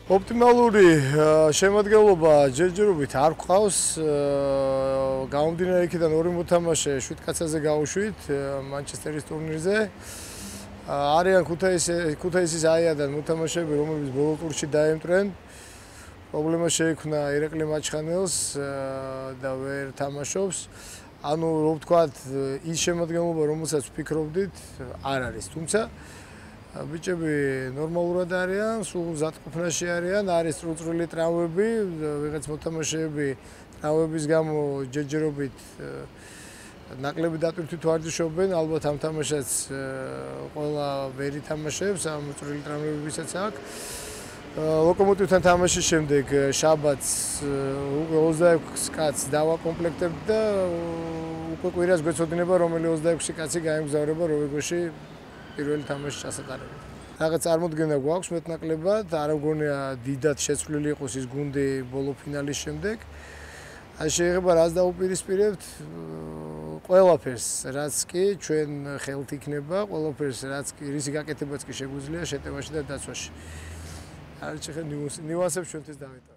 ოპტიმალური შემადგენლობა ჯერჯერობით არ გვყავს. გამომდინარე იქიდან ორი მოთამაშე 7 კაცაზე გავუშვით მანჩესტერის ტურნირზე. არიან ქუთაისის აიადან მოთამაშეები, რომლებიც ბოლო ტურში დაემტვრენ. პრობლემა შეექმნა ირაკლი მაჩხანელს და ვერ თამაშობს. ანუ რო ვთქვათ, ის შემადგენლობა, რომელსაც ვფიქრობდით, არ არის. თუმცა ბიჭები ნორმალურად არიან, სულ მზადყოფნაში არიან, არის წრუწრული ტრავმები, ვიღაც მოთამაშეები ტრავმების გამო ჯერჯერობით ნაკლები დატვირთვით ვარჯიშობენ, ალბათ ამ თამაშს ყველა ვერ ითამაშებს, ამ წრული ტრავმებისაც აქვს. ლოკომოტივთან თამაშის შემდეგ შაბათს უკვე 26 კაცს დავაკომპლექტებთ და უკვე კვირას გვეცოდინება, რომელი 26 კაცი გაემგზავრება როიგოში პირველი თამაშის ჩასატარებლად. რაღაც წარმოდგენა გვაქვს მეტნაკლებად, არ მგონია დიდად შეცვლილი იყოს ის გუნდი ბოლო ფინალის შემდეგ. აი შეიძლება რაც დაუპირისპირებთ ყველაფერს, რაც კი ჩვენ ხელთ იქნება, ყველაფერს რაც კი რისი გაკეთებაც კი შეგვიძლია შეტევაში და დაცვაში. არ შეიძლება ნიუანსებს ჩვენთვის დავიტოვოთ.